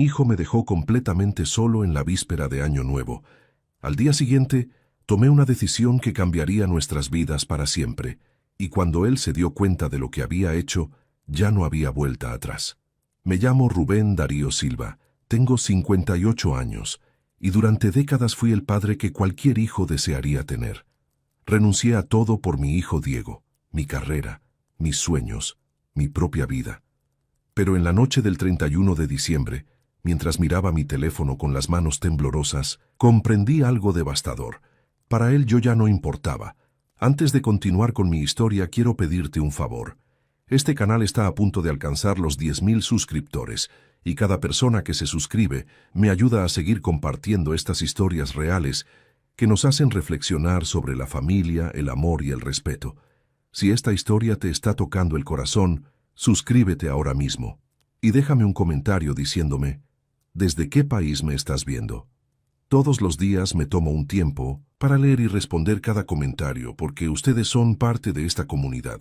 Mi hijo me dejó completamente solo en la víspera de Año Nuevo. Al día siguiente, tomé una decisión que cambiaría nuestras vidas para siempre, y cuando él se dio cuenta de lo que había hecho, ya no había vuelta atrás. Me llamo Rubén Darío Silva, tengo 58 años, y durante décadas fui el padre que cualquier hijo desearía tener. Renuncié a todo por mi hijo Diego, mi carrera, mis sueños, mi propia vida. Pero en la noche del 31 de diciembre, mientras miraba mi teléfono con las manos temblorosas, comprendí algo devastador. Para él yo ya no importaba. Antes de continuar con mi historia, quiero pedirte un favor. Este canal está a punto de alcanzar los 10.000 suscriptores, y cada persona que se suscribe me ayuda a seguir compartiendo estas historias reales que nos hacen reflexionar sobre la familia, el amor y el respeto. Si esta historia te está tocando el corazón, suscríbete ahora mismo y déjame un comentario diciéndome ¿desde qué país me estás viendo? Todos los días me tomo un tiempo para leer y responder cada comentario porque ustedes son parte de esta comunidad.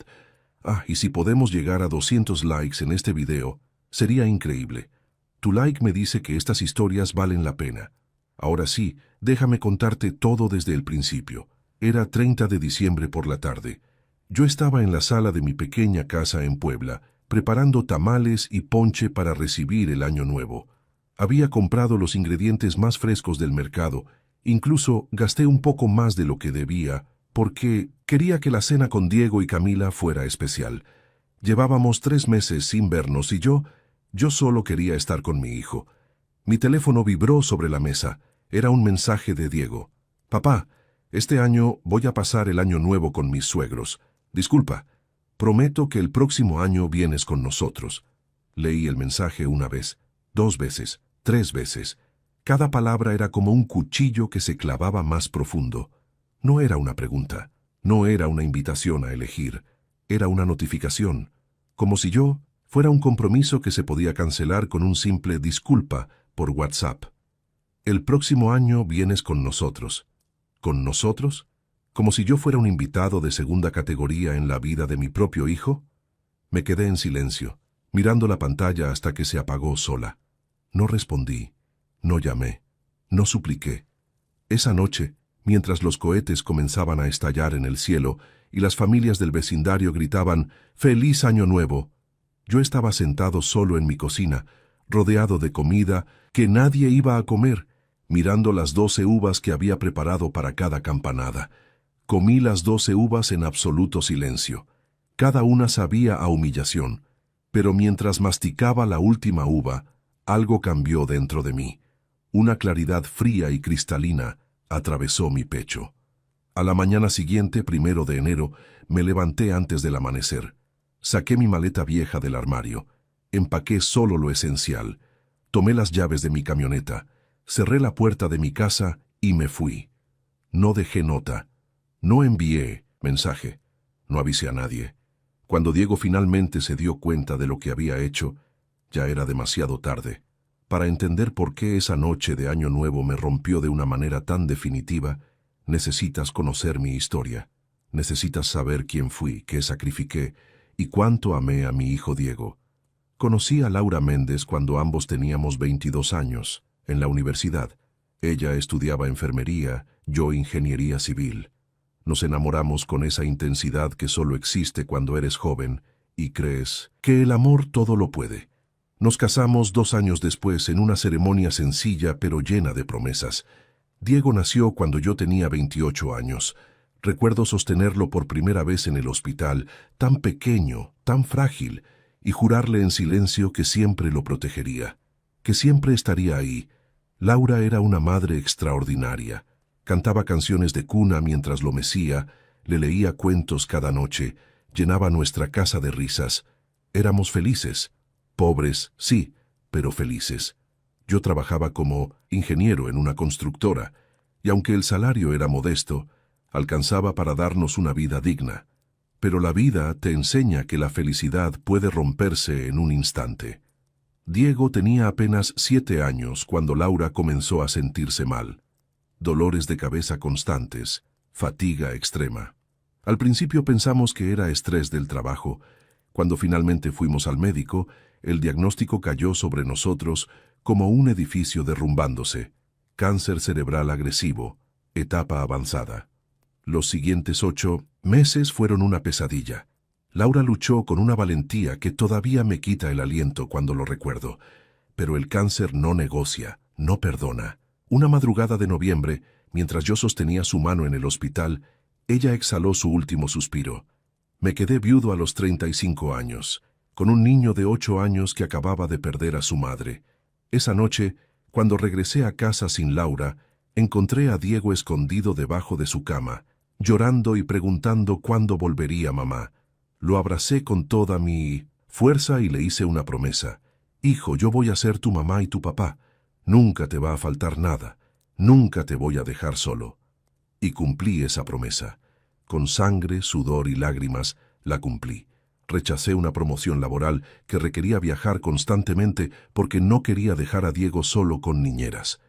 Y si podemos llegar a 200 likes en este video, sería increíble. Tu like me dice que estas historias valen la pena. Ahora sí, déjame contarte todo desde el principio. Era 30 de diciembre por la tarde. Yo estaba en la sala de mi pequeña casa en Puebla, preparando tamales y ponche para recibir el Año Nuevo. Había comprado los ingredientes más frescos del mercado, incluso gasté un poco más de lo que debía, porque quería que la cena con Diego y Camila fuera especial. Llevábamos 3 meses sin vernos y yo solo quería estar con mi hijo. Mi teléfono vibró sobre la mesa. Era un mensaje de Diego. «Papá, este año voy a pasar el Año Nuevo con mis suegros. Disculpa, prometo que el próximo año vienes con nosotros». Leí el mensaje una vez, 2 veces, 3 veces. Cada palabra era como un cuchillo que se clavaba más profundo. No era una pregunta, no era una invitación a elegir, era una notificación, como si yo fuera un compromiso que se podía cancelar con un simple disculpa por WhatsApp. «El próximo año vienes con nosotros». ¿Con nosotros? ¿Como si yo fuera un invitado de segunda categoría en la vida de mi propio hijo? Me quedé en silencio, mirando la pantalla hasta que se apagó sola. No respondí, no llamé, no supliqué. Esa noche, mientras los cohetes comenzaban a estallar en el cielo y las familias del vecindario gritaban «¡Feliz Año Nuevo!», yo estaba sentado solo en mi cocina, rodeado de comida que nadie iba a comer, mirando las 12 uvas que había preparado para cada campanada. Comí las 12 uvas en absoluto silencio. Cada una sabía a humillación, pero mientras masticaba la última uva, algo cambió dentro de mí. Una claridad fría y cristalina atravesó mi pecho. A la mañana siguiente, 1 de enero, me levanté antes del amanecer. Saqué mi maleta vieja del armario. Empaqué solo lo esencial. Tomé las llaves de mi camioneta. Cerré la puerta de mi casa y me fui. No dejé nota. No envié mensaje. No avisé a nadie. Cuando Diego finalmente se dio cuenta de lo que había hecho, ya era demasiado tarde. Para entender por qué esa noche de Año Nuevo me rompió de una manera tan definitiva, necesitas conocer mi historia. Necesitas saber quién fui, qué sacrifiqué y cuánto amé a mi hijo Diego. Conocí a Laura Méndez cuando ambos teníamos 22 años, en la universidad. Ella estudiaba enfermería, yo ingeniería civil. Nos enamoramos con esa intensidad que solo existe cuando eres joven y crees que el amor todo lo puede. Nos casamos 2 años después en una ceremonia sencilla pero llena de promesas. Diego nació cuando yo tenía 28 años. Recuerdo sostenerlo por primera vez en el hospital, tan pequeño, tan frágil, y jurarle en silencio que siempre lo protegería, que siempre estaría ahí. Laura era una madre extraordinaria. Cantaba canciones de cuna mientras lo mecía, le leía cuentos cada noche, llenaba nuestra casa de risas. Éramos felices. Pobres, sí, pero felices. Yo trabajaba como ingeniero en una constructora, y aunque el salario era modesto, alcanzaba para darnos una vida digna. Pero la vida te enseña que la felicidad puede romperse en un instante. Diego tenía apenas 7 años cuando Laura comenzó a sentirse mal. Dolores de cabeza constantes, fatiga extrema. Al principio pensamos que era estrés del trabajo. Cuando finalmente fuimos al médico, el diagnóstico cayó sobre nosotros como un edificio derrumbándose. Cáncer cerebral agresivo, etapa avanzada. Los siguientes 8 meses fueron una pesadilla. Laura luchó con una valentía que todavía me quita el aliento cuando lo recuerdo. Pero el cáncer no negocia, no perdona. Una madrugada de noviembre, mientras yo sostenía su mano en el hospital, ella exhaló su último suspiro. Me quedé viudo a los 35 años, con un niño de 8 años que acababa de perder a su madre. Esa noche, cuando regresé a casa sin Laura, encontré a Diego escondido debajo de su cama, llorando y preguntando cuándo volvería mamá. Lo abracé con toda mi fuerza y le hice una promesa. Hijo, yo voy a ser tu mamá y tu papá. Nunca te va a faltar nada. Nunca te voy a dejar solo. Y cumplí esa promesa. Con sangre, sudor y lágrimas, la cumplí. Rechacé una promoción laboral que requería viajar constantemente porque no quería dejar a Diego solo con niñeras.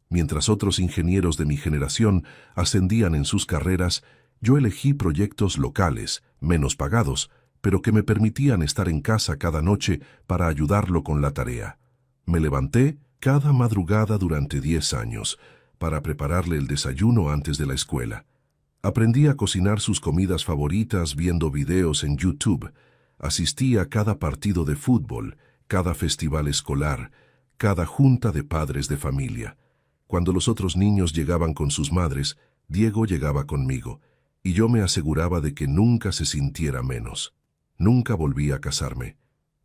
Mientras otros ingenieros de mi generación ascendían en sus carreras, yo elegí proyectos locales, menos pagados, pero que me permitían estar en casa cada noche para ayudarlo con la tarea. Me levanté cada madrugada durante 10 años para prepararle el desayuno antes de la escuela. Aprendí a cocinar sus comidas favoritas viendo videos en YouTube. Asistí a cada partido de fútbol, cada festival escolar, cada junta de padres de familia. Cuando los otros niños llegaban con sus madres, Diego llegaba conmigo, y yo me aseguraba de que nunca se sintiera menos. Nunca volví a casarme,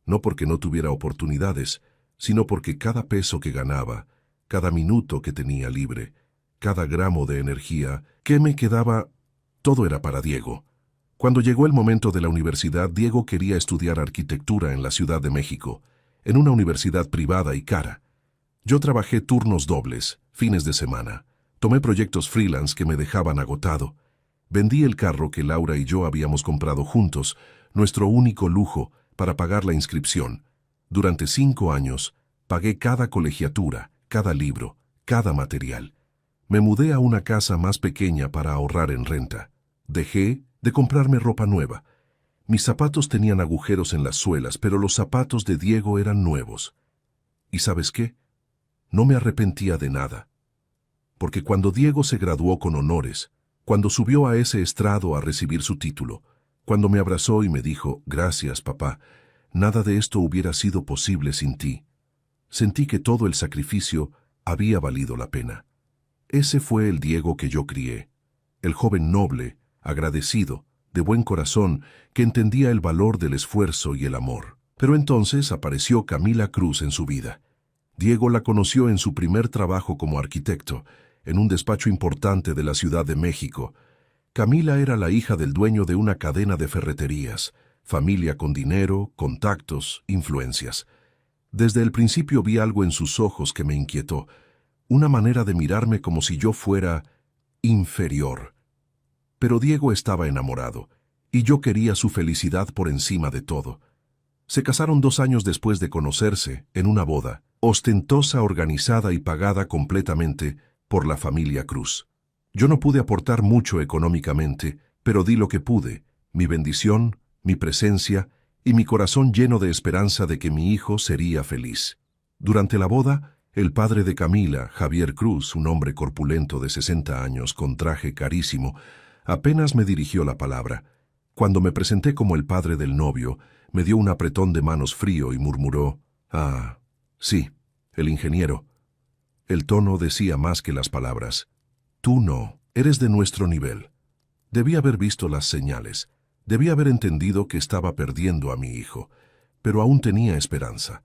no porque no tuviera oportunidades, sino porque cada peso que ganaba, cada minuto que tenía libre, cada gramo de energía que me quedaba, todo era para Diego. Cuando llegó el momento de la universidad, Diego quería estudiar arquitectura en la Ciudad de México, en una universidad privada y cara. Yo trabajé turnos dobles, fines de semana. Tomé proyectos freelance que me dejaban agotado. Vendí el carro que Laura y yo habíamos comprado juntos, nuestro único lujo, para pagar la inscripción. Durante 5 años, pagué cada colegiatura, cada libro, cada material. Me mudé a una casa más pequeña para ahorrar en renta. Dejé de comprarme ropa nueva. Mis zapatos tenían agujeros en las suelas, pero los zapatos de Diego eran nuevos. ¿Y sabes qué? No me arrepentía de nada. Porque cuando Diego se graduó con honores, cuando subió a ese estrado a recibir su título, cuando me abrazó y me dijo, «Gracias, papá, nada de esto hubiera sido posible sin ti», sentí que todo el sacrificio había valido la pena. Ese fue el Diego que yo crié, el joven noble, agradecido, de buen corazón, que entendía el valor del esfuerzo y el amor. Pero entonces apareció Camila Cruz en su vida. Diego la conoció en su primer trabajo como arquitecto, en un despacho importante de la Ciudad de México. Camila era la hija del dueño de una cadena de ferreterías, familia con dinero, contactos, influencias. Desde el principio vi algo en sus ojos que me inquietó, una manera de mirarme como si yo fuera inferior. Pero Diego estaba enamorado, y yo quería su felicidad por encima de todo. Se casaron 2 años después de conocerse, en una boda, ostentosa, organizada y pagada completamente por la familia Cruz. Yo no pude aportar mucho económicamente, pero di lo que pude, mi bendición, mi presencia y mi corazón lleno de esperanza de que mi hijo sería feliz. Durante la boda, el padre de Camila, Javier Cruz, un hombre corpulento de 60 años con traje carísimo, apenas me dirigió la palabra. Cuando me presenté como el padre del novio, me dio un apretón de manos frío y murmuró, «Ah, sí, el ingeniero». El tono decía más que las palabras. «Tú no, eres de nuestro nivel». Debí haber visto las señales. Debí haber entendido que estaba perdiendo a mi hijo, pero aún tenía esperanza.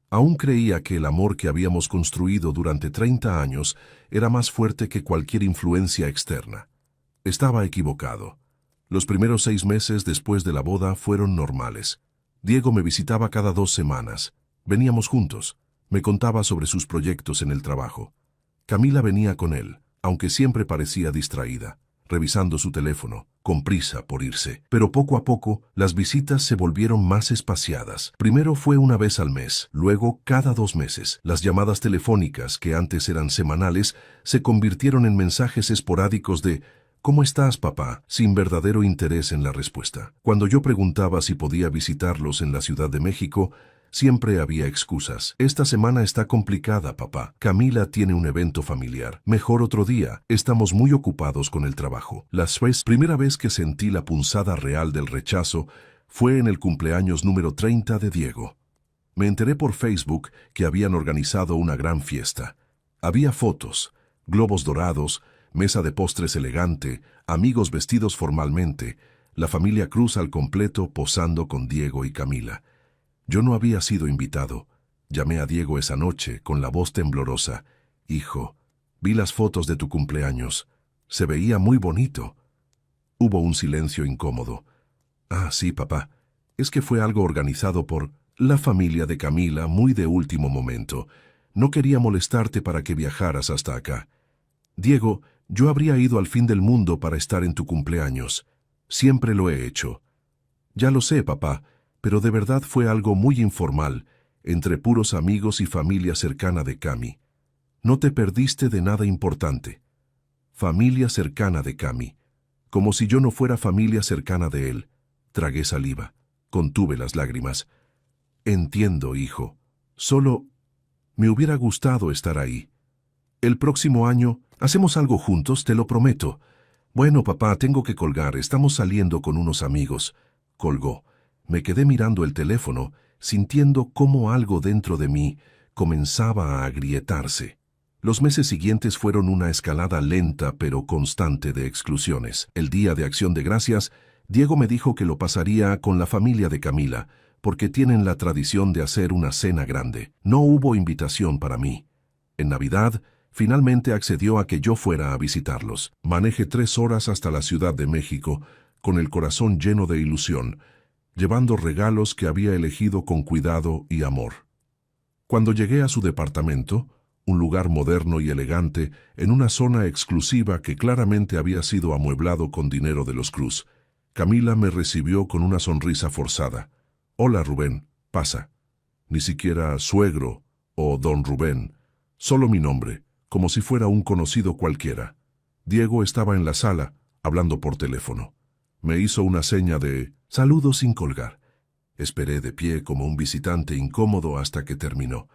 Aún creía que el amor que habíamos construido durante 30 años era más fuerte que cualquier influencia externa. Estaba equivocado. Los primeros 6 meses después de la boda fueron normales. Diego me visitaba cada 2 semanas. Veníamos juntos. Me contaba sobre sus proyectos en el trabajo. Camila venía con él, aunque siempre parecía distraída, revisando su teléfono, con prisa por irse. Pero poco a poco, las visitas se volvieron más espaciadas. Primero fue una vez al mes, luego cada 2 meses. Las llamadas telefónicas, que antes eran semanales, se convirtieron en mensajes esporádicos de «¿Cómo estás, papá?», sin verdadero interés en la respuesta. Cuando yo preguntaba si podía visitarlos en la Ciudad de México, Siempre había excusas. Esta semana está complicada, papá. Camila tiene un evento familiar. Mejor otro día. Estamos muy ocupados con el trabajo. Primera vez que sentí la punzada real del rechazo fue en el cumpleaños número 30 de Diego. Me enteré por Facebook que habían organizado una gran fiesta. Había fotos, globos dorados, mesa de postres elegante, amigos vestidos formalmente, la familia Cruz al completo posando con Diego y Camila. Yo no había sido invitado. Llamé a Diego esa noche con la voz temblorosa. Hijo, vi las fotos de tu cumpleaños. Se veía muy bonito. Hubo un silencio incómodo. Ah, sí, papá. Es que fue algo organizado por la familia de Camila muy de último momento. No quería molestarte para que viajaras hasta acá. Diego, yo habría ido al fin del mundo para estar en tu cumpleaños. Siempre lo he hecho. Ya lo sé, papá, pero de verdad fue algo muy informal, entre puros amigos y familia cercana de Cami. No te perdiste de nada importante. Familia cercana de Cami. Como si yo no fuera familia cercana de él. Tragué saliva. Contuve las lágrimas. Entiendo, hijo. Solo me hubiera gustado estar ahí. El próximo año hacemos algo juntos, te lo prometo. Bueno, papá, tengo que colgar. Estamos saliendo con unos amigos. Colgó. Me quedé mirando el teléfono, sintiendo cómo algo dentro de mí comenzaba a agrietarse. Los meses siguientes fueron una escalada lenta pero constante de exclusiones. El día de Acción de Gracias, Diego me dijo que lo pasaría con la familia de Camila, porque tienen la tradición de hacer una cena grande. No hubo invitación para mí. En Navidad, finalmente accedió a que yo fuera a visitarlos. Manejé 3 horas hasta la Ciudad de México, con el corazón lleno de ilusión, llevando regalos que había elegido con cuidado y amor. Cuando llegué a su departamento, un lugar moderno y elegante, en una zona exclusiva que claramente había sido amueblado con dinero de los Cruz, Camila me recibió con una sonrisa forzada. «Hola, Rubén, pasa». Ni siquiera suegro o don Rubén, solo mi nombre, como si fuera un conocido cualquiera. Diego estaba en la sala, hablando por teléfono. Me hizo una seña de saludo sin colgar. Esperé de pie como un visitante incómodo hasta que terminó.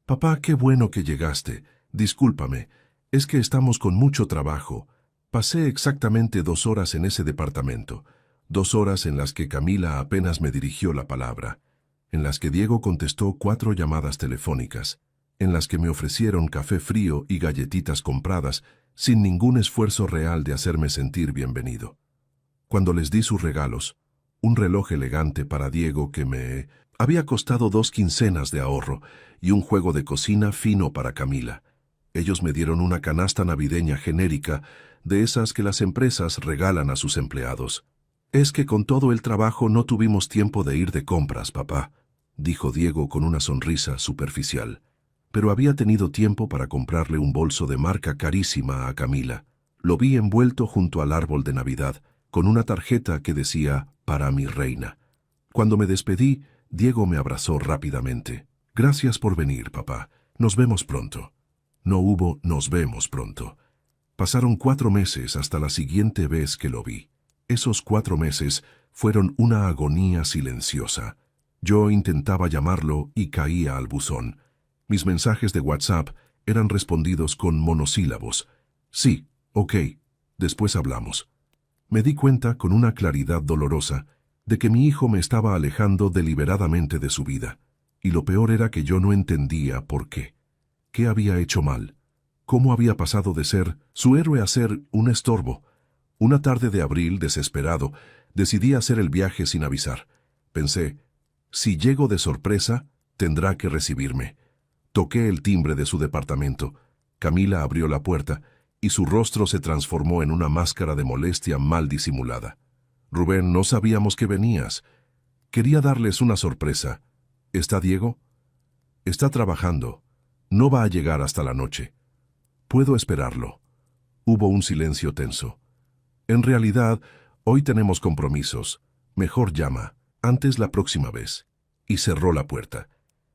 «Papá, qué bueno que llegaste. Discúlpame, es que estamos con mucho trabajo. Pasé exactamente 2 horas en ese departamento. 2 horas en las que Camila apenas me dirigió la palabra. En las que Diego contestó 4 llamadas telefónicas. En las que me ofrecieron café frío y galletitas compradas sin ningún esfuerzo real de hacerme sentir bienvenido. Cuando les di sus regalos, un reloj elegante para Diego que me había costado 2 quincenas de ahorro y un juego de cocina fino para Camila. Ellos me dieron una canasta navideña genérica de esas que las empresas regalan a sus empleados. «Es que con todo el trabajo no tuvimos tiempo de ir de compras, papá», dijo Diego con una sonrisa superficial. Pero había tenido tiempo para comprarle un bolso de marca carísima a Camila. Lo vi envuelto junto al árbol de Navidad, con una tarjeta que decía «Para mi reina». Cuando me despedí, Diego me abrazó rápidamente. «Gracias por venir, papá. Nos vemos pronto». No hubo «nos vemos pronto». Pasaron 4 meses hasta la siguiente vez que lo vi. Esos 4 meses fueron una agonía silenciosa. Yo intentaba llamarlo y caía al buzón. Mis mensajes de WhatsApp eran respondidos con monosílabos. «Sí, ok, después hablamos». Me di cuenta con una claridad dolorosa de que mi hijo me estaba alejando deliberadamente de su vida. Y lo peor era que yo no entendía por qué. ¿Qué había hecho mal? ¿Cómo había pasado de ser su héroe a ser un estorbo? Una tarde de abril, desesperado, decidí hacer el viaje sin avisar. Pensé, si llego de sorpresa, tendrá que recibirme. Toqué el timbre de su departamento. Camila abrió la puerta y su rostro se transformó en una máscara de molestia mal disimulada. «Rubén, no sabíamos que venías. Quería darles una sorpresa. ¿Está Diego?» «Está trabajando. No va a llegar hasta la noche». «Puedo esperarlo». Hubo un silencio tenso. «En realidad, hoy tenemos compromisos. Mejor llama. Antes la próxima vez». Y cerró la puerta.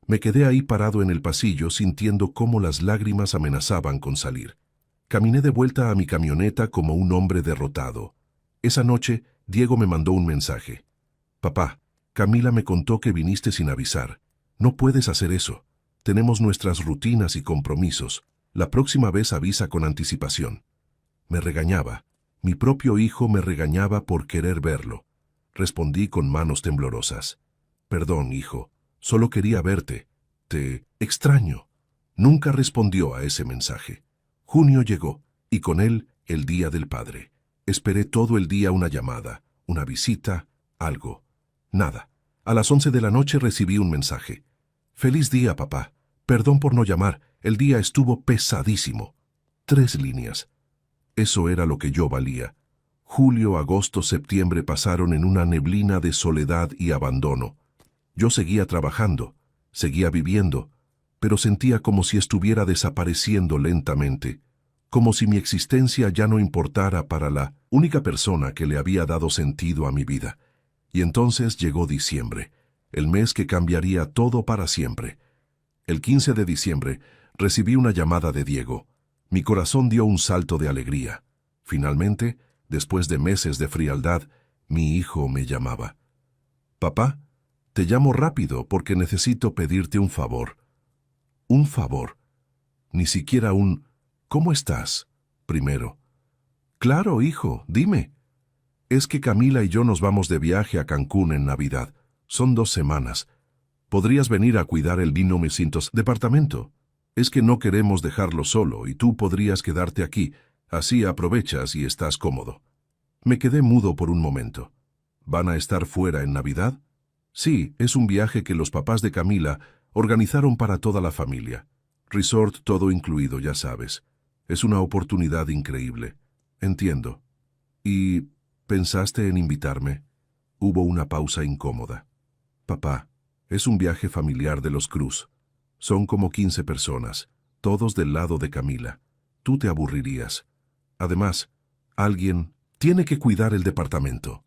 Me quedé ahí parado en el pasillo sintiendo cómo las lágrimas amenazaban con salir. Caminé de vuelta a mi camioneta como un hombre derrotado. Esa noche, Diego me mandó un mensaje. «Papá, Camila me contó que viniste sin avisar. No puedes hacer eso. Tenemos nuestras rutinas y compromisos. La próxima vez avisa con anticipación. Me regañaba. Mi propio hijo me regañaba por querer verlo. Respondí con manos temblorosas. Perdón, hijo. Solo quería verte. Te extraño. Nunca respondió a ese mensaje. Junio llegó, y con él el Día del Padre. Esperé todo el día una llamada, una visita, algo. Nada. A las 11 de la noche recibí un mensaje. Feliz día, papá. Perdón por no llamar. El día estuvo pesadísimo. 3 líneas. Eso era lo que yo valía. Julio, agosto, septiembre pasaron en una neblina de soledad y abandono. Yo seguía trabajando, seguía viviendo, pero sentía como si estuviera desapareciendo lentamente, como si mi existencia ya no importara para la única persona que le había dado sentido a mi vida. Y entonces llegó diciembre, el mes que cambiaría todo para siempre. El 15 de diciembre recibí una llamada de Diego. Mi corazón dio un salto de alegría. Finalmente, después de meses de frialdad, mi hijo me llamaba. Papá, te llamo rápido porque necesito pedirte un favor. Un favor. Ni siquiera un ¿cómo estás? Primero. Claro, hijo, dime. Es que Camila y yo nos vamos de viaje a Cancún en Navidad. Son 2 semanas. ¿Podrías venir a cuidar el Vino Mesintos departamento? Es que no queremos dejarlo solo y tú podrías quedarte aquí. Así aprovechas y estás cómodo. Me quedé mudo por un momento. ¿Van a estar fuera en Navidad? Sí, es un viaje que los papás de Camila organizaron para toda la familia. Resort todo incluido, ya sabes. Es una oportunidad increíble. Entiendo. ¿Y pensaste en invitarme? Hubo una pausa incómoda. Papá, es un viaje familiar de los Cruz. Son como 15 personas, todos del lado de Camila. Tú te aburrirías. Además, alguien tiene que cuidar el departamento.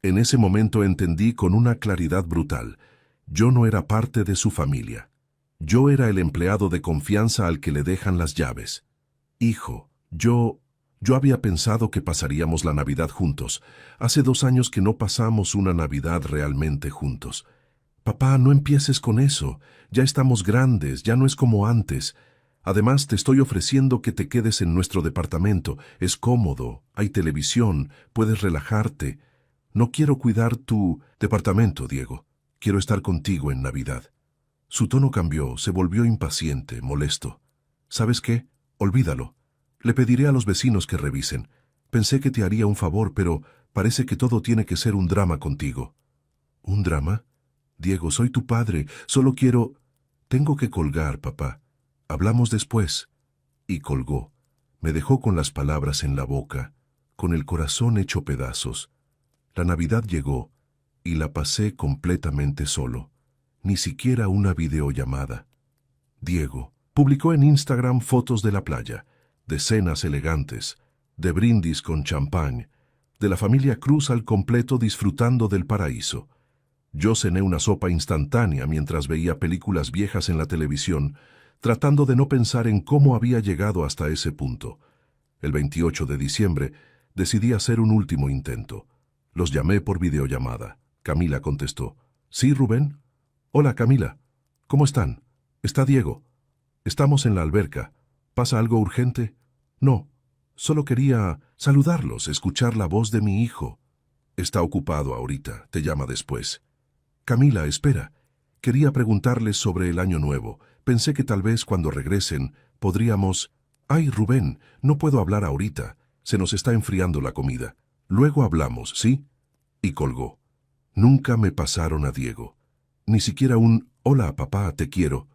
En ese momento entendí con una claridad brutal. Yo no era parte de su familia. Yo era el empleado de confianza al que le dejan las llaves. Hijo, yo había pensado que pasaríamos la Navidad juntos. Hace 2 años que no pasamos una Navidad realmente juntos. Papá, no empieces con eso. Ya estamos grandes, ya no es como antes. Además, te estoy ofreciendo que te quedes en nuestro departamento. Es cómodo, hay televisión, puedes relajarte. No quiero cuidar tu departamento, Diego. Quiero estar contigo en Navidad. Su tono cambió, se volvió impaciente, molesto. ¿Sabes qué? Olvídalo. Le pediré a los vecinos que revisen. Pensé que te haría un favor, pero parece que todo tiene que ser un drama contigo. ¿Un drama? Diego, soy tu padre. Solo quiero... Tengo que colgar, papá. Hablamos después. Y colgó. Me dejó con las palabras en la boca, con el corazón hecho pedazos. La Navidad llegó, y la pasé completamente solo. Ni siquiera una videollamada. Diego publicó en Instagram fotos de la playa, de cenas elegantes, de brindis con champán, de la familia Cruz al completo disfrutando del paraíso. Yo cené una sopa instantánea mientras veía películas viejas en la televisión, tratando de no pensar en cómo había llegado hasta ese punto. El 28 de diciembre decidí hacer un último intento. Los llamé por videollamada. Camila contestó. ¿Sí, Rubén? Hola, Camila. ¿Cómo están? ¿Está Diego? Estamos en la alberca. ¿Pasa algo urgente? No. Solo quería saludarlos, escuchar la voz de mi hijo. Está ocupado ahorita. Te llama después. Camila, espera. Quería preguntarles sobre el año nuevo. Pensé que tal vez cuando regresen podríamos... Ay, Rubén, no puedo hablar ahorita. Se nos está enfriando la comida. Luego hablamos, ¿sí? Y colgó. Nunca me pasaron a Diego. Ni siquiera un «Hola, papá, te quiero».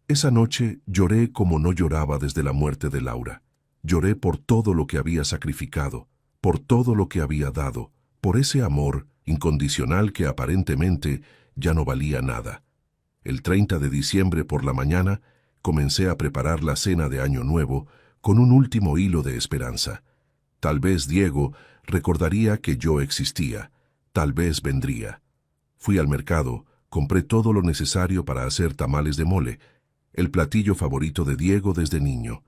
Esa noche lloré como no lloraba desde la muerte de Laura. Lloré por todo lo que había sacrificado, por todo lo que había dado, por ese amor incondicional que aparentemente ya no valía nada. El 30 de diciembre por la mañana comencé a preparar la cena de Año Nuevo con un último hilo de esperanza. Tal vez Diego recordaría que yo existía, tal vez vendría. Fui al mercado, compré todo lo necesario para hacer tamales de mole, el platillo favorito de Diego desde niño.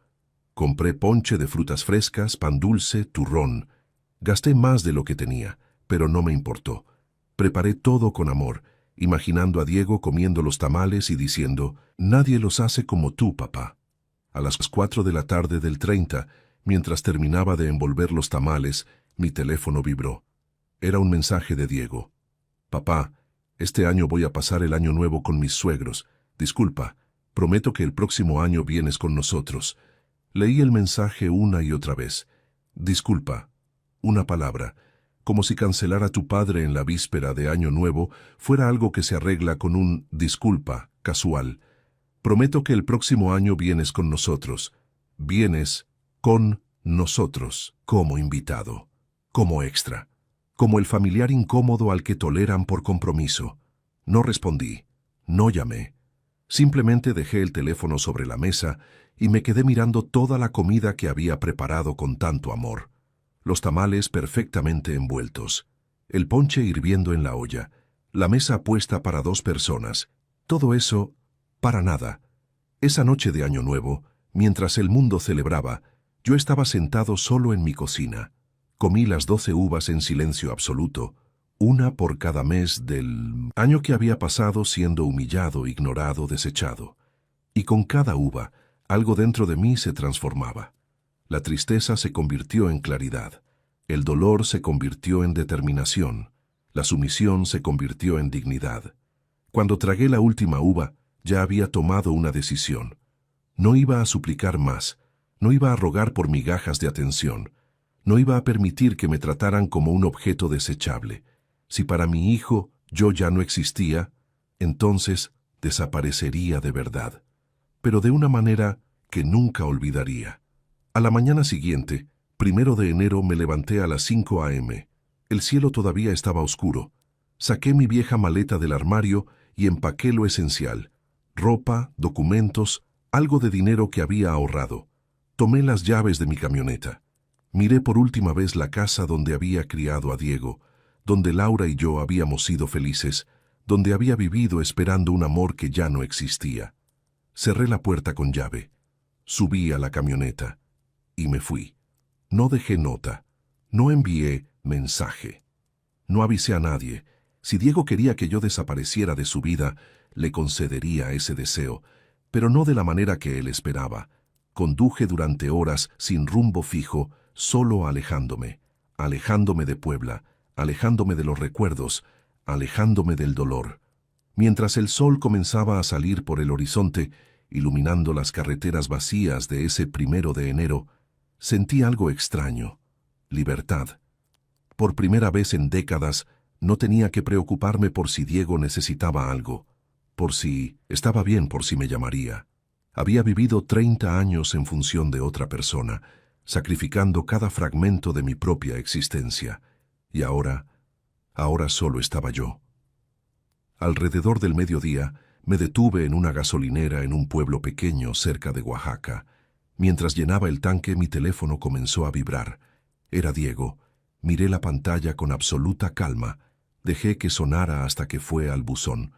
Compré ponche de frutas frescas, pan dulce, turrón. Gasté más de lo que tenía, pero no me importó. Preparé todo con amor, imaginando a Diego comiendo los tamales y diciendo, «Nadie los hace como tú, papá». A las 4 de la tarde del 30, mientras terminaba de envolver los tamales, mi teléfono vibró. Era un mensaje de Diego. «Papá, este año voy a pasar el año nuevo con mis suegros. Disculpa, prometo que el próximo año vienes con nosotros». Leí el mensaje una y otra vez. «Disculpa». Una palabra. Como si cancelar a tu padre en la víspera de Año Nuevo fuera algo que se arregla con un «disculpa» casual. «Prometo que el próximo año vienes con nosotros». Vienes con nosotros, como invitado, como extra, como el familiar incómodo al que toleran por compromiso. No respondí, no llamé. Simplemente dejé el teléfono sobre la mesa y me quedé mirando toda la comida que había preparado con tanto amor. Los tamales perfectamente envueltos, el ponche hirviendo en la olla, la mesa puesta para 2 personas. Todo eso, para nada. Esa noche de Año Nuevo, mientras el mundo celebraba, yo estaba sentado solo en mi cocina. Comí las 12 uvas en silencio absoluto, una por cada mes del año que había pasado siendo humillado, ignorado, desechado. Y con cada uva, algo dentro de mí se transformaba. La tristeza se convirtió en claridad, el dolor se convirtió en determinación, la sumisión se convirtió en dignidad. Cuando tragué la última uva, ya había tomado una decisión. No iba a suplicar más, no iba a rogar por migajas de atención, no iba a permitir que me trataran como un objeto desechable. Si para mi hijo yo ya no existía, entonces desaparecería de verdad, pero de una manera que nunca olvidaría. A la mañana siguiente, 1 de enero, me levanté a las 5 a.m. El cielo todavía estaba oscuro. Saqué mi vieja maleta del armario y empaqué lo esencial: ropa, documentos, algo de dinero que había ahorrado. Tomé las llaves de mi camioneta. Miré por última vez la casa donde había criado a Diego, donde Laura y yo habíamos sido felices, donde había vivido esperando un amor que ya no existía. Cerré la puerta con llave. Subí a la camioneta y me fui. No dejé nota, no envié mensaje. No avisé a nadie. Si Diego quería que yo desapareciera de su vida, le concedería ese deseo, pero no de la manera que él esperaba. Conduje durante horas sin rumbo fijo, solo alejándome de Puebla, alejándome de los recuerdos, alejándome del dolor. Mientras el sol comenzaba a salir por el horizonte, iluminando las carreteras vacías de ese 1 de enero, sentí algo extraño: libertad. Por primera vez en décadas, no tenía que preocuparme por si Diego necesitaba algo, por si estaba bien, por si me llamaría. Había vivido 30 años en función de otra persona, sacrificando cada fragmento de mi propia existencia. Y ahora solo estaba yo. Alrededor del mediodía, me detuve en una gasolinera en un pueblo pequeño cerca de Oaxaca. Mientras llenaba el tanque, mi teléfono comenzó a vibrar. Era Diego. Miré la pantalla con absoluta calma. Dejé que sonara hasta que fue al buzón.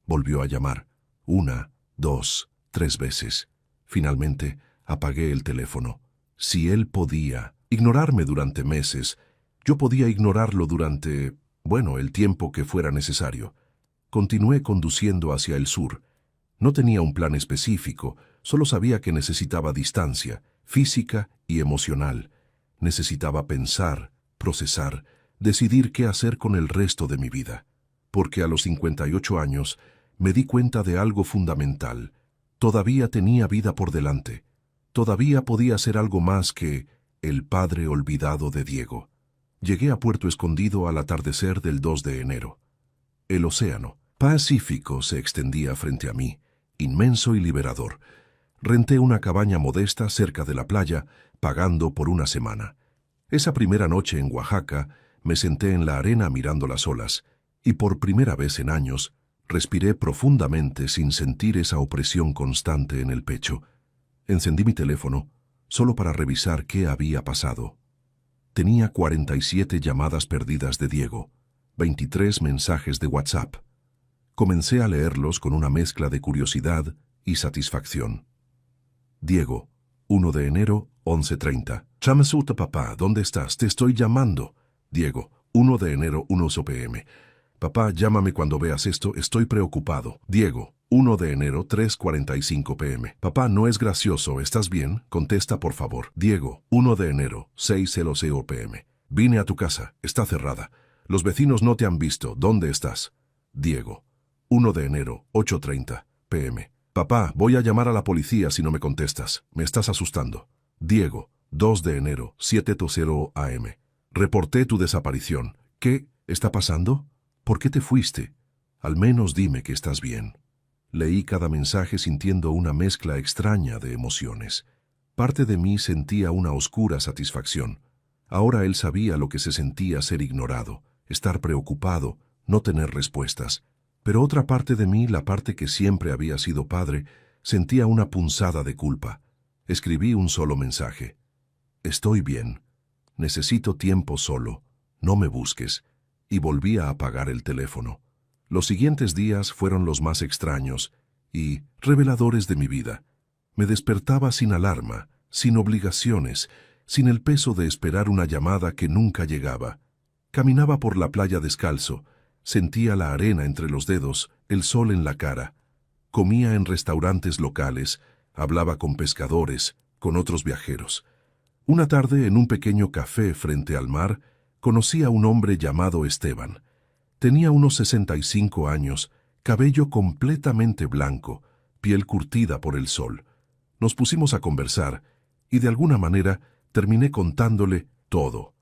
Volvió a llamar. 1, 2, 3 veces. Finalmente, apagué el teléfono. Si él podía ignorarme durante meses, yo podía ignorarlo durante, el tiempo que fuera necesario. Continué conduciendo hacia el sur. No tenía un plan específico, solo sabía que necesitaba distancia, física y emocional. Necesitaba pensar, procesar, decidir qué hacer con el resto de mi vida. Porque a los 58 años me di cuenta de algo fundamental. Todavía tenía vida por delante. Todavía podía ser algo más que el padre olvidado de Diego. Llegué a Puerto Escondido al atardecer del 2 de enero. El océano Pacífico se extendía frente a mí, inmenso y liberador. Renté una cabaña modesta cerca de la playa, pagando por una semana. Esa primera noche en Oaxaca, me senté en la arena mirando las olas, y por primera vez en años, respiré profundamente sin sentir esa opresión constante en el pecho. Encendí mi teléfono, solo para revisar qué había pasado. Tenía 47 llamadas perdidas de Diego, 23 mensajes de WhatsApp. Comencé a leerlos con una mezcla de curiosidad y satisfacción. Diego, 1 de enero, 11:30. Chamasuta papá, ¿dónde estás? Te estoy llamando. Diego, 1 de enero, 1 p.m. Papá, llámame cuando veas esto, estoy preocupado. Diego, 1 de enero, 3:45 p.m. Papá, no es gracioso, ¿estás bien? Contesta, por favor. Diego, 1 de enero, 6:00 p.m. Vine a tu casa, está cerrada. Los vecinos no te han visto, ¿dónde estás? Diego, 1 de enero, 8:30 p.m. Papá, voy a llamar a la policía si no me contestas, me estás asustando. Diego, 2 de enero, 7:00 a.m. Reporté tu desaparición. ¿Qué está pasando? ¿Por qué te fuiste? Al menos dime que estás bien. Leí cada mensaje sintiendo una mezcla extraña de emociones. Parte de mí sentía una oscura satisfacción. Ahora él sabía lo que se sentía ser ignorado, estar preocupado, no tener respuestas. Pero otra parte de mí, la parte que siempre había sido padre, sentía una punzada de culpa. Escribí un solo mensaje. Estoy bien. Necesito tiempo solo. No me busques. Y volví a apagar el teléfono. Los siguientes días fueron los más extraños y reveladores de mi vida. Me despertaba sin alarma, sin obligaciones, sin el peso de esperar una llamada que nunca llegaba. Caminaba por la playa descalzo, sentía la arena entre los dedos, el sol en la cara. Comía en restaurantes locales, hablaba con pescadores, con otros viajeros. Una tarde, en un pequeño café frente al mar, conocí a un hombre llamado Esteban. Tenía unos 65 años, cabello completamente blanco, piel curtida por el sol. Nos pusimos a conversar y de alguna manera terminé contándole todo.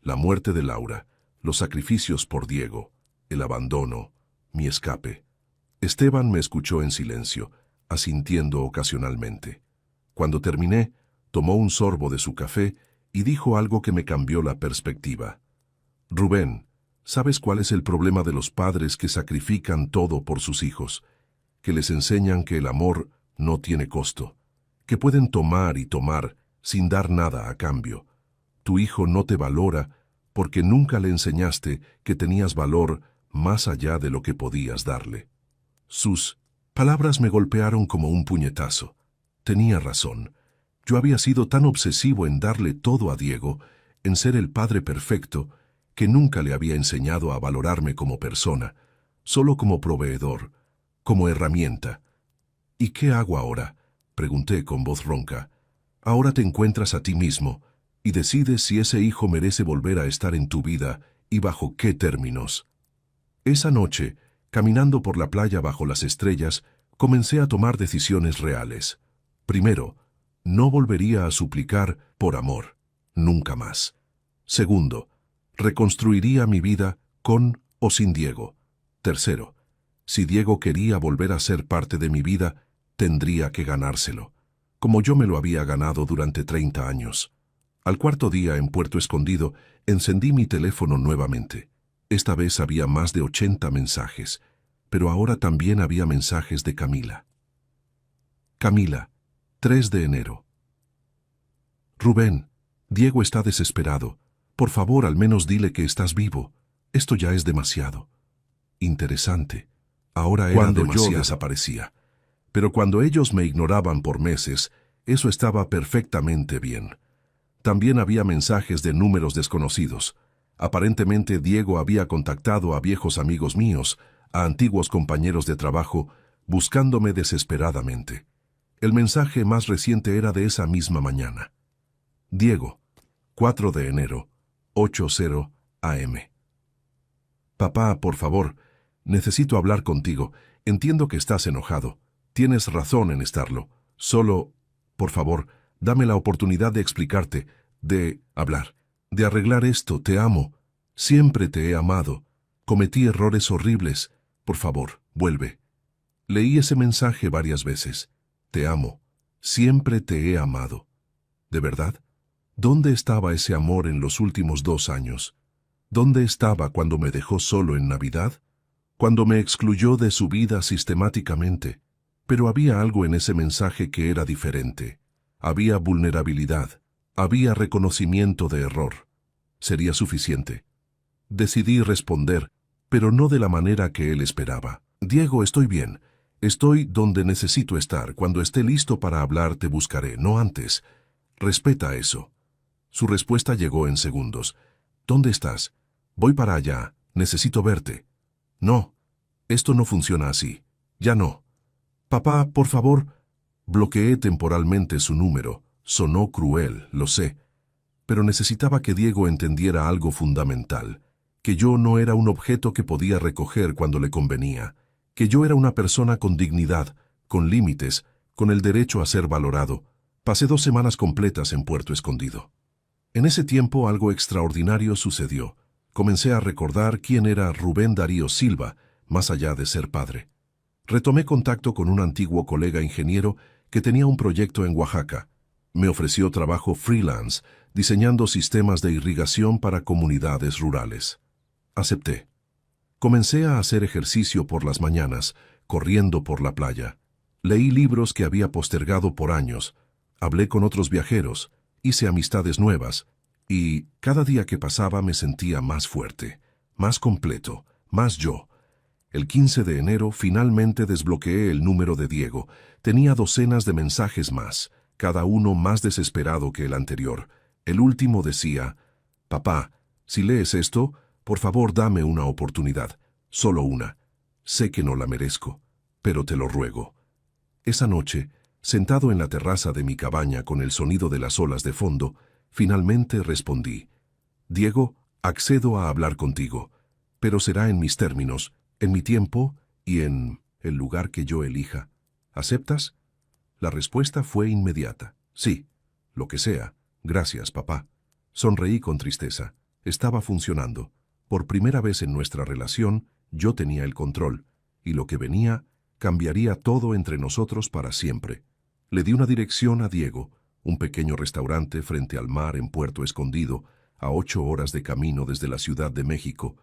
La muerte de Laura, los sacrificios por Diego, el abandono, mi escape. Esteban me escuchó en silencio, asintiendo ocasionalmente. Cuando terminé, tomó un sorbo de su café y dijo algo que me cambió la perspectiva. Rubén, ¿sabes cuál es el problema de los padres que sacrifican todo por sus hijos? Que les enseñan que el amor no tiene costo, que pueden tomar y tomar sin dar nada a cambio. Tu hijo no te valora porque nunca le enseñaste que tenías valor más allá de lo que podías darle. Sus palabras me golpearon como un puñetazo. Tenía razón. Yo había sido tan obsesivo en darle todo a Diego, en ser el padre perfecto, que nunca le había enseñado a valorarme como persona, solo como proveedor, como herramienta. ¿Y qué hago ahora?, pregunté con voz ronca. Ahora te encuentras a ti mismo y decides si ese hijo merece volver a estar en tu vida y bajo qué términos. Esa noche, caminando por la playa bajo las estrellas, comencé a tomar decisiones reales. Primero, no volvería a suplicar por amor, nunca más. Segundo, reconstruiría mi vida con o sin Diego. Tercero, si Diego quería volver a ser parte de mi vida, tendría que ganárselo, como yo me lo había ganado durante 30 años. Al cuarto día, en Puerto Escondido, encendí mi teléfono nuevamente. Esta vez había más de 80 mensajes, pero ahora también había mensajes de Camila. Camila, 3 de enero. Rubén, Diego está desesperado. Por favor, al menos dile que estás vivo. Esto ya es demasiado. Interesante. Ahora era cuando demasiado. Yo desaparecía. Pero cuando ellos me ignoraban por meses, eso estaba perfectamente bien. También había mensajes de números desconocidos. Aparentemente Diego había contactado a viejos amigos míos, a antiguos compañeros de trabajo, buscándome desesperadamente. El mensaje más reciente era de esa misma mañana. Diego, 4 de enero, 8:00 a.m. Papá, por favor, necesito hablar contigo. Entiendo que estás enojado. Tienes razón en estarlo. Solo, por favor, dame la oportunidad de explicarte, de hablar, de arreglar esto. Te amo. Siempre te he amado. Cometí errores horribles. Por favor, vuelve. Leí ese mensaje varias veces. Te amo. Siempre te he amado. ¿De verdad? ¿Dónde estaba ese amor en los últimos 2 años? ¿Dónde estaba cuando me dejó solo en Navidad? Cuando me excluyó de su vida sistemáticamente. Pero había algo en ese mensaje que era diferente. Había vulnerabilidad. Había reconocimiento de error. ¿Sería suficiente? Decidí responder, pero no de la manera que él esperaba. Diego, estoy bien. Estoy donde necesito estar. Cuando esté listo para hablar te buscaré, no antes. Respeta eso. Su respuesta llegó en segundos. ¿Dónde estás? Voy para allá. Necesito verte. No, esto no funciona así. Ya no. Papá, por favor. Bloqueé temporalmente su número. Sonó cruel, lo sé. Pero necesitaba que Diego entendiera algo fundamental, que yo no era un objeto que podía recoger cuando le convenía, que yo era una persona con dignidad, con límites, con el derecho a ser valorado. Pasé 2 semanas completas en Puerto Escondido. En ese tiempo algo extraordinario sucedió. Comencé a recordar quién era Rubén Darío Silva, más allá de ser padre. Retomé contacto con un antiguo colega ingeniero que tenía un proyecto en Oaxaca. Me ofreció trabajo freelance, diseñando sistemas de irrigación para comunidades rurales. Acepté. Comencé a hacer ejercicio por las mañanas, corriendo por la playa. Leí libros que había postergado por años. Hablé con otros viajeros, hice amistades nuevas, y cada día que pasaba me sentía más fuerte, más completo, más yo. El 15 de enero finalmente desbloqueé el número de Diego. Tenía docenas de mensajes más, cada uno más desesperado que el anterior. El último decía: «Papá, si lees esto, por favor dame una oportunidad, solo una. Sé que no la merezco, pero te lo ruego». Esa noche, sentado en la terraza de mi cabaña con el sonido de las olas de fondo, finalmente respondí: «Diego, accedo a hablar contigo, pero será en mis términos, en mi tiempo y en el lugar que yo elija. ¿Aceptas?». La respuesta fue inmediata. «Sí, lo que sea. Gracias, papá». Sonreí con tristeza. Estaba funcionando. Por primera vez en nuestra relación, yo tenía el control, y lo que venía cambiaría todo entre nosotros para siempre. Le di una dirección a Diego, un pequeño restaurante frente al mar en Puerto Escondido, a 8 horas de camino desde la Ciudad de México.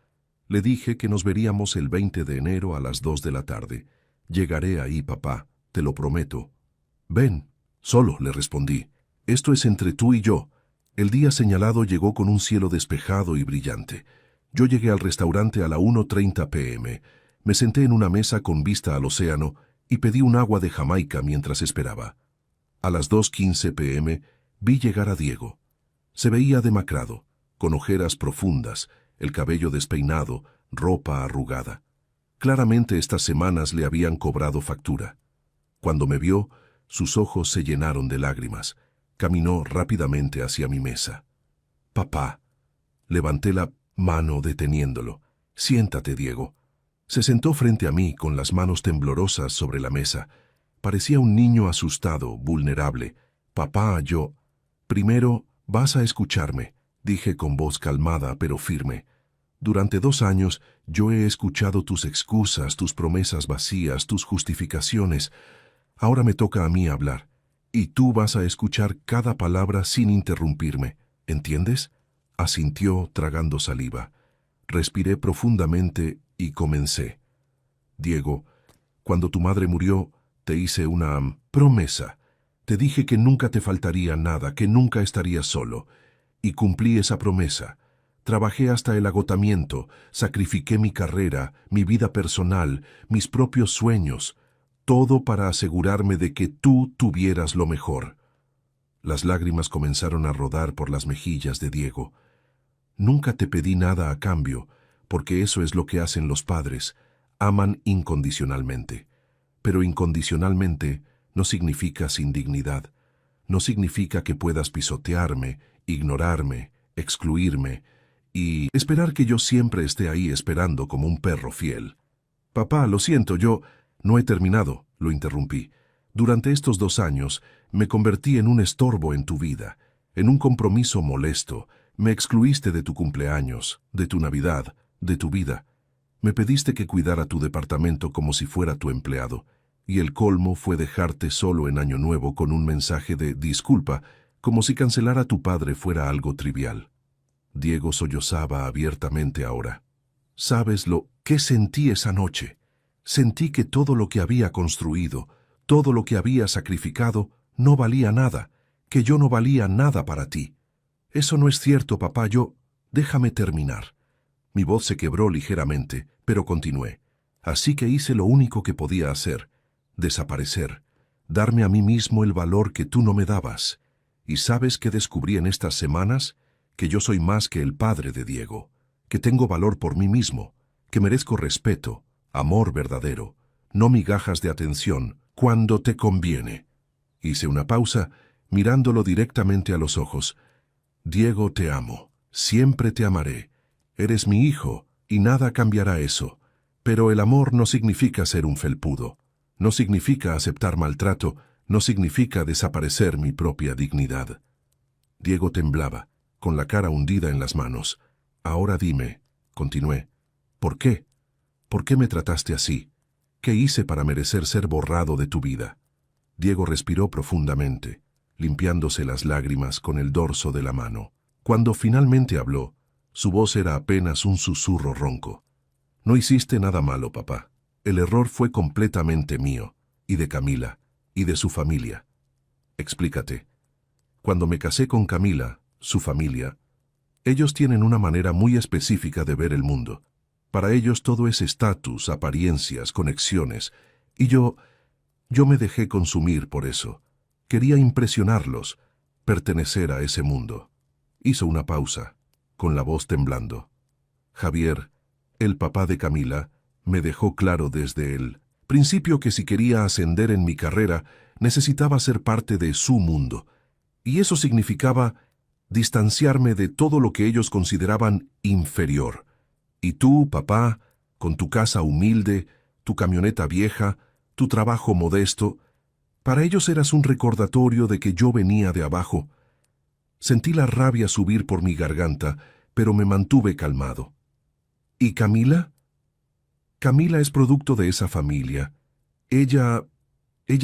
Le dije que nos veríamos el 20 de enero a las 2 de la tarde. «Llegaré ahí, papá, te lo prometo». «Ven». «Solo», le respondí. «Esto es entre tú y yo». El día señalado llegó con un cielo despejado y brillante. Yo llegué al restaurante a la 1:30 p.m. Me senté en una mesa con vista al océano y pedí un agua de Jamaica mientras esperaba. A las 2:15 p.m. vi llegar a Diego. Se veía demacrado, con ojeras profundas, el cabello despeinado, ropa arrugada. Claramente estas semanas le habían cobrado factura. Cuando me vio, sus ojos se llenaron de lágrimas. Caminó rápidamente hacia mi mesa. «Papá». Levanté la mano deteniéndolo. «Siéntate, Diego». Se sentó frente a mí con las manos temblorosas sobre la mesa. Parecía un niño asustado, vulnerable. «Papá, yo...». «Primero, vas a escucharme», dije con voz calmada pero firme. «Durante 2 años yo he escuchado tus excusas, tus promesas vacías, tus justificaciones. Ahora me toca a mí hablar. Y tú vas a escuchar cada palabra sin interrumpirme. ¿Entiendes?». Asintió tragando saliva. Respiré profundamente y comencé. «Diego, cuando tu madre murió, te hice una promesa. Te dije que nunca te faltaría nada, que nunca estarías solo. Y cumplí esa promesa. Trabajé hasta el agotamiento, sacrifiqué mi carrera, mi vida personal, mis propios sueños, todo para asegurarme de que tú tuvieras lo mejor». Las lágrimas comenzaron a rodar por las mejillas de Diego. «Nunca te pedí nada a cambio, porque eso es lo que hacen los padres, aman incondicionalmente. Pero incondicionalmente no significa sin dignidad, no significa que puedas pisotearme, ignorarme, excluirme y esperar que yo siempre esté ahí esperando como un perro fiel». «Papá, lo siento, yo...». «No he terminado», lo interrumpí. «Durante estos 2 años me convertí en un estorbo en tu vida, en un compromiso molesto. Me excluiste de tu cumpleaños, de tu Navidad, de tu vida. Me pediste que cuidara tu departamento como si fuera tu empleado, y el colmo fue dejarte solo en Año Nuevo con un mensaje de disculpa, como si cancelar a tu padre fuera algo trivial». Diego sollozaba abiertamente ahora. «¿Sabes lo que sentí esa noche? Sentí que todo lo que había construido, todo lo que había sacrificado, no valía nada, que yo no valía nada para ti». «Eso no es cierto, papá, yo...». «Déjame terminar». Mi voz se quebró ligeramente, pero continué. «Así que hice lo único que podía hacer, desaparecer, darme a mí mismo el valor que tú no me dabas. ¿Y sabes qué descubrí en estas semanas? Que yo soy más que el padre de Diego, que tengo valor por mí mismo, que merezco respeto, amor verdadero, no migajas de atención, cuando te conviene. Hice una pausa, mirándolo directamente a los ojos. Diego, te amo, siempre te amaré. Eres mi hijo, y nada cambiará eso. Pero el amor no significa ser un felpudo, no significa aceptar maltrato, no significa desaparecer mi propia dignidad. Diego temblaba, con la cara hundida en las manos. Ahora dime, continué, ¿por qué? ¿Por qué me trataste así? ¿Qué hice para merecer ser borrado de tu vida? Diego respiró profundamente, limpiándose las lágrimas con el dorso de la mano. Cuando finalmente habló, su voz era apenas un susurro ronco. No hiciste nada malo, papá. El error fue completamente mío, y de Camila, y de su familia. Explícate. Cuando me casé con Camila, su familia, ellos tienen una manera muy específica de ver el mundo. Para ellos todo es estatus, apariencias, conexiones, y yo me dejé consumir por eso. Quería impresionarlos, pertenecer a ese mundo. Hizo una pausa, con la voz temblando. Javier, el papá de Camila, me dejó claro desde el principio que si quería ascender en mi carrera, necesitaba ser parte de su mundo, y eso significaba distanciarme de todo lo que ellos consideraban inferior. Y tú, papá, con tu casa humilde, tu camioneta vieja, tu trabajo modesto, para ellos eras un recordatorio de que yo venía de abajo. Sentí la rabia subir por mi garganta, pero me mantuve calmado. ¿Y Camila? Camila es producto de esa familia. Ella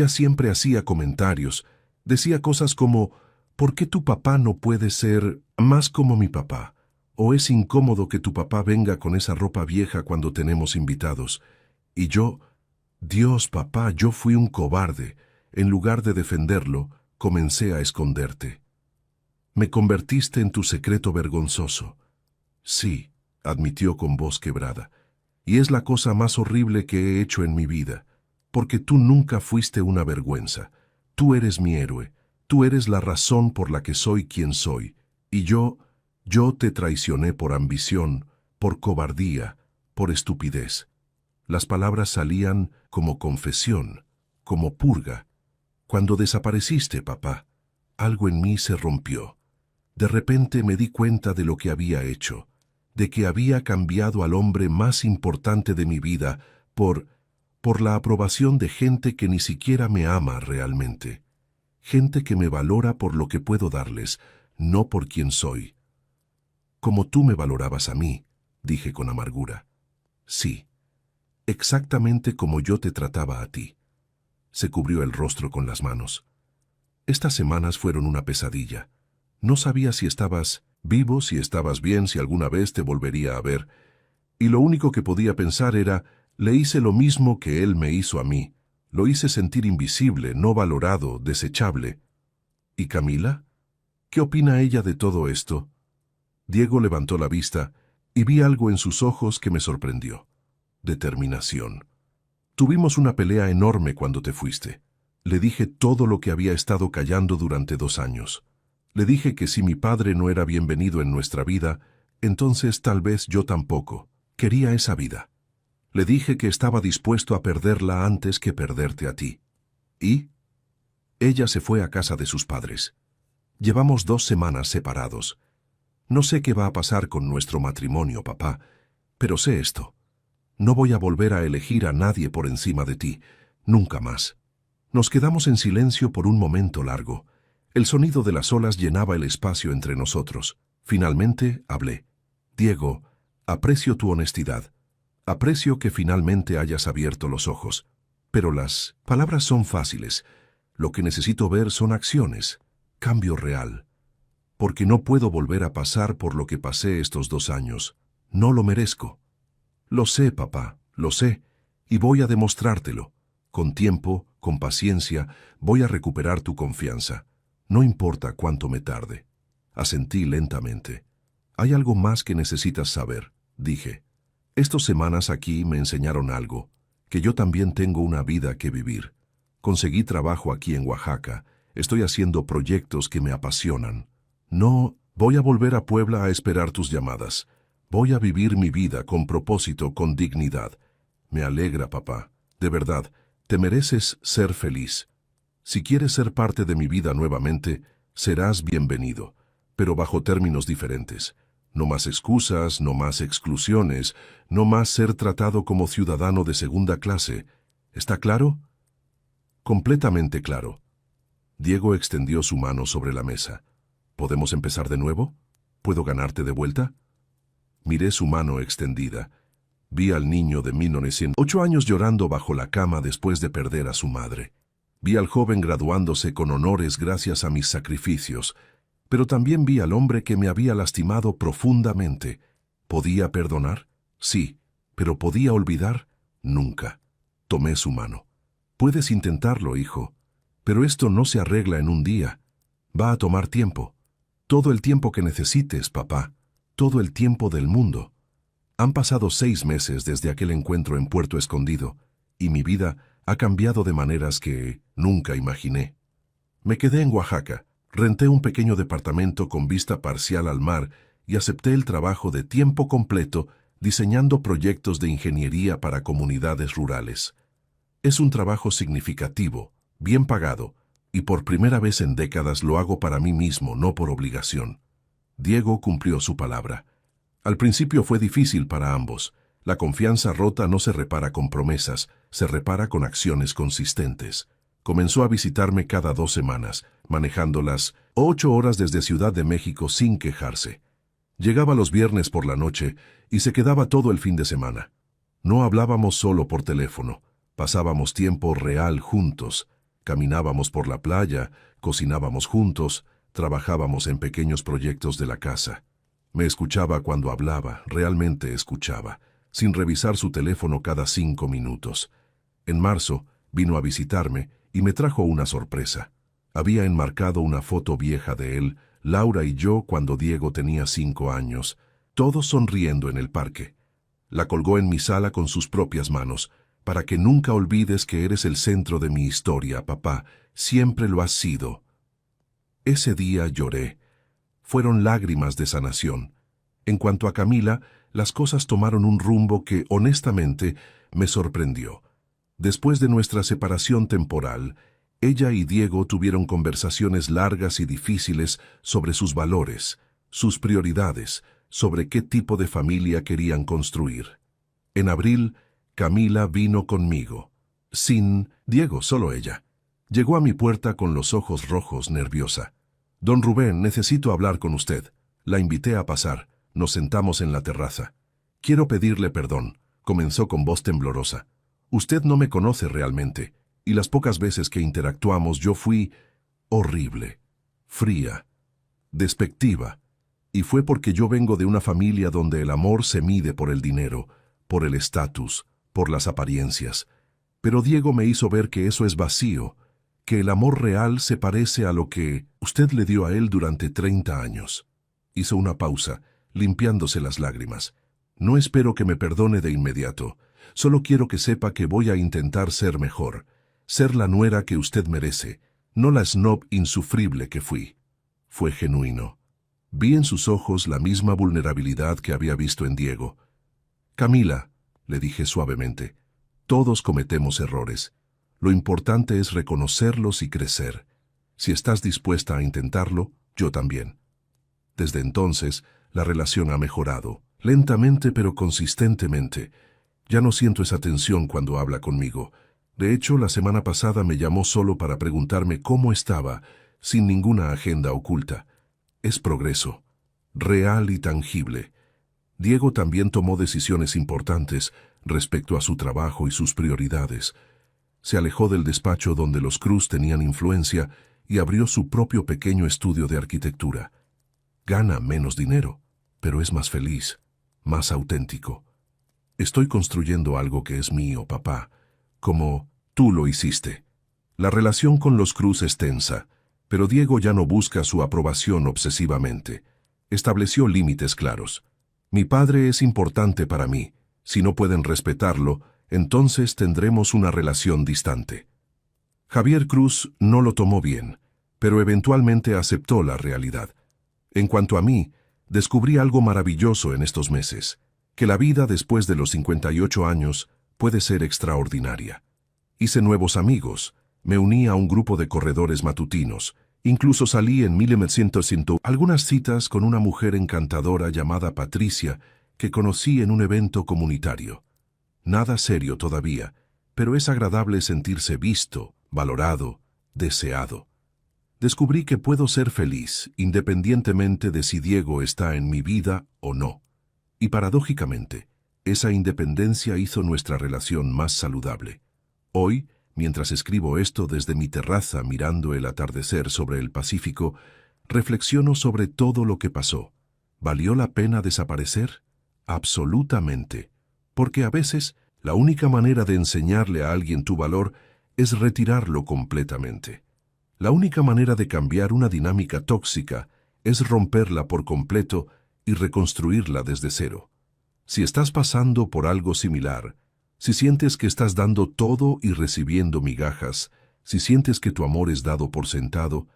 siempre hacía comentarios, decía cosas como, ¿por qué tu papá no puede ser más como mi papá? ¿O es incómodo que tu papá venga con esa ropa vieja cuando tenemos invitados? Y yo, Dios, papá, yo fui un cobarde. En lugar de defenderlo, comencé a esconderte. Me convertiste en tu secreto vergonzoso. Sí, admitió con voz quebrada, y es la cosa más horrible que he hecho en mi vida, porque tú nunca fuiste una vergüenza. Tú eres mi héroe, tú eres la razón por la que soy quien soy, y yo te traicioné por ambición, por cobardía, por estupidez. Las palabras salían como confesión, como purga. Cuando desapareciste, papá, algo en mí se rompió. De repente me di cuenta de lo que había hecho, de que había cambiado al hombre más importante de mi vida por la aprobación de gente que ni siquiera me ama realmente. Gente que me valora por lo que puedo darles, no por quien soy. Como tú me valorabas a mí, dije con amargura. Sí, exactamente como yo te trataba a ti. Se cubrió el rostro con las manos. Estas semanas fueron una pesadilla. No sabía si estabas vivo, si estabas bien, si alguna vez te volvería a ver. Y lo único que podía pensar era, le hice lo mismo que él me hizo a mí. Lo hice sentir invisible, no valorado, desechable. ¿Y Camila? ¿Qué opina ella de todo esto? Diego levantó la vista y vi algo en sus ojos que me sorprendió. Determinación. Tuvimos una pelea enorme cuando te fuiste. Le dije todo lo que había estado callando durante 2 años. Le dije que si mi padre no era bienvenido en nuestra vida, entonces tal vez yo tampoco. Quería esa vida. Le dije que estaba dispuesto a perderla antes que perderte a ti. ¿Y? Ella se fue a casa de sus padres. Llevamos 2 semanas separados. No sé qué va a pasar con nuestro matrimonio, papá, pero sé esto. No voy a volver a elegir a nadie por encima de ti, nunca más. Nos quedamos en silencio por un momento largo. El sonido de las olas llenaba el espacio entre nosotros. Finalmente hablé. Diego, aprecio tu honestidad. Aprecio que finalmente hayas abierto los ojos. Pero las palabras son fáciles. Lo que necesito ver son acciones. Cambio real. Porque no puedo volver a pasar por lo que pasé estos 2 años. No lo merezco. Lo sé, papá, lo sé, y voy a demostrártelo. Con tiempo, con paciencia, voy a recuperar tu confianza. No importa cuánto me tarde. Asentí lentamente. Hay algo más que necesitas saber, dije. Estas semanas aquí me enseñaron algo, que yo también tengo una vida que vivir. Conseguí trabajo aquí en Oaxaca, estoy haciendo proyectos que me apasionan. No, voy a volver a Puebla a esperar tus llamadas. Voy a vivir mi vida con propósito, con dignidad. Me alegra, papá. De verdad, te mereces ser feliz. Si quieres ser parte de mi vida nuevamente, serás bienvenido, pero bajo términos diferentes. No más excusas, no más exclusiones, no más ser tratado como ciudadano de segunda clase. ¿Está claro? Completamente claro. Diego extendió su mano sobre la mesa. ¿Podemos empezar de nuevo? ¿Puedo ganarte de vuelta? Miré su mano extendida. Vi al niño de 1908 años llorando bajo la cama después de perder a su madre. Vi al joven graduándose con honores gracias a mis sacrificios, pero también vi al hombre que me había lastimado profundamente. ¿Podía perdonar? Sí, pero ¿podía olvidar? Nunca. Tomé su mano. Puedes intentarlo, hijo, pero esto no se arregla en un día. Va a tomar tiempo. Todo el tiempo que necesites, papá. Todo el tiempo del mundo. Han pasado 6 meses desde aquel encuentro en Puerto Escondido, y mi vida ha cambiado de maneras que nunca imaginé. Me quedé en Oaxaca, renté un pequeño departamento con vista parcial al mar y acepté el trabajo de tiempo completo diseñando proyectos de ingeniería para comunidades rurales. Es un trabajo significativo, bien pagado, y por primera vez en décadas lo hago para mí mismo, no por obligación. Diego cumplió su palabra. Al principio fue difícil para ambos. La confianza rota no se repara con promesas, se repara con acciones consistentes. Comenzó a visitarme cada 2 semanas, manejando las 8 horas desde Ciudad de México sin quejarse. Llegaba los viernes por la noche y se quedaba todo el fin de semana. No hablábamos solo por teléfono, pasábamos tiempo real juntos. Caminábamos por la playa, cocinábamos juntos, trabajábamos en pequeños proyectos de la casa. Me escuchaba cuando hablaba, realmente escuchaba, sin revisar su teléfono cada 5 minutos. En marzo, vino a visitarme y me trajo una sorpresa. Había enmarcado una foto vieja de él, Laura y yo cuando Diego tenía 5 años, todos sonriendo en el parque. La colgó en mi sala con sus propias manos, para que nunca olvides que eres el centro de mi historia, papá, siempre lo has sido. Ese día lloré. Fueron lágrimas de sanación. En cuanto a Camila, las cosas tomaron un rumbo que, honestamente, me sorprendió. Después de nuestra separación temporal, ella y Diego tuvieron conversaciones largas y difíciles sobre sus valores, sus prioridades, sobre qué tipo de familia querían construir. En abril, Camila vino conmigo. Sin Diego, solo ella. Llegó a mi puerta con los ojos rojos, nerviosa. «Don Rubén, necesito hablar con usted». La invité a pasar. Nos sentamos en la terraza. «Quiero pedirle perdón», comenzó con voz temblorosa. «Usted no me conoce realmente, y las pocas veces que interactuamos yo fui horrible, fría, despectiva, y fue porque yo vengo de una familia donde el amor se mide por el dinero, por el estatus, por las apariencias. Pero Diego me hizo ver que eso es vacío, que el amor real se parece a lo que usted le dio a él durante 30 años. Hizo una pausa, limpiándose las lágrimas. «No espero que me perdone de inmediato. Solo quiero que sepa que voy a intentar ser mejor, ser la nuera que usted merece, no la snob insufrible que fui». Fue genuino. Vi en sus ojos la misma vulnerabilidad que había visto en Diego. «Camila», le dije suavemente, «todos cometemos errores. Lo importante es reconocerlos y crecer. Si estás dispuesta a intentarlo, yo también». Desde entonces, la relación ha mejorado, lentamente pero consistentemente. Ya no siento esa tensión cuando habla conmigo. De hecho, la semana pasada me llamó solo para preguntarme cómo estaba, sin ninguna agenda oculta. Es progreso, real y tangible. Diego también tomó decisiones importantes respecto a su trabajo y sus prioridades. Se alejó del despacho donde los Cruz tenían influencia y abrió su propio pequeño estudio de arquitectura. Gana menos dinero, pero es más feliz, más auténtico. Estoy construyendo algo que es mío, papá, como tú lo hiciste. La relación con los Cruz es tensa, pero Diego ya no busca su aprobación obsesivamente. Estableció límites claros. Mi padre es importante para mí. Si no pueden respetarlo, entonces tendremos una relación distante. Javier Cruz no lo tomó bien, pero eventualmente aceptó la realidad. En cuanto a mí, Descubrí algo maravilloso en estos meses, que la vida después de los 58 años puede ser extraordinaria. Hice nuevos amigos, me uní a un grupo de corredores matutinos, incluso salí en 1900 algunas citas con una mujer encantadora llamada Patricia que conocí en un evento comunitario. Nada serio todavía, pero es agradable sentirse visto, valorado, deseado. Descubrí que puedo ser feliz independientemente de si Diego está en mi vida o no. Y paradójicamente, esa independencia hizo nuestra relación más saludable. Hoy, mientras escribo esto desde mi terraza mirando el atardecer sobre el Pacífico, reflexiono sobre todo lo que pasó. ¿Valió la pena desaparecer? Absolutamente. Porque a veces, la única manera de enseñarle a alguien tu valor es retirarlo completamente. La única manera de cambiar una dinámica tóxica es romperla por completo y reconstruirla desde cero. Si estás pasando por algo similar, si sientes que estás dando todo y recibiendo migajas, si sientes que tu amor es dado por sentado,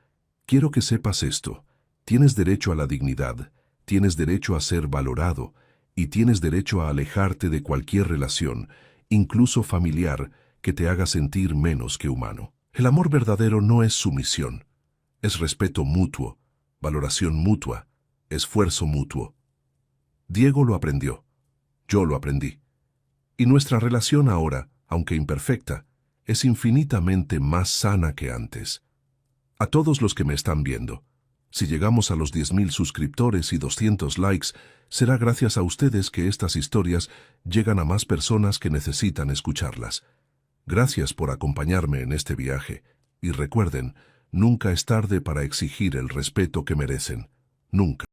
quiero que sepas esto. Tienes derecho a la dignidad, tienes derecho a ser valorado y tienes derecho a alejarte de cualquier relación, incluso familiar, que te haga sentir menos que humano. El amor verdadero no es sumisión, es respeto mutuo, valoración mutua, esfuerzo mutuo. Diego lo aprendió, yo lo aprendí. Y nuestra relación ahora, aunque imperfecta, es infinitamente más sana que antes. A todos los que me están viendo, si llegamos a los 10,000 suscriptores y 200 likes, será gracias a ustedes que estas historias llegan a más personas que necesitan escucharlas. Gracias por acompañarme en este viaje, y recuerden, nunca es tarde para exigir el respeto que merecen. Nunca.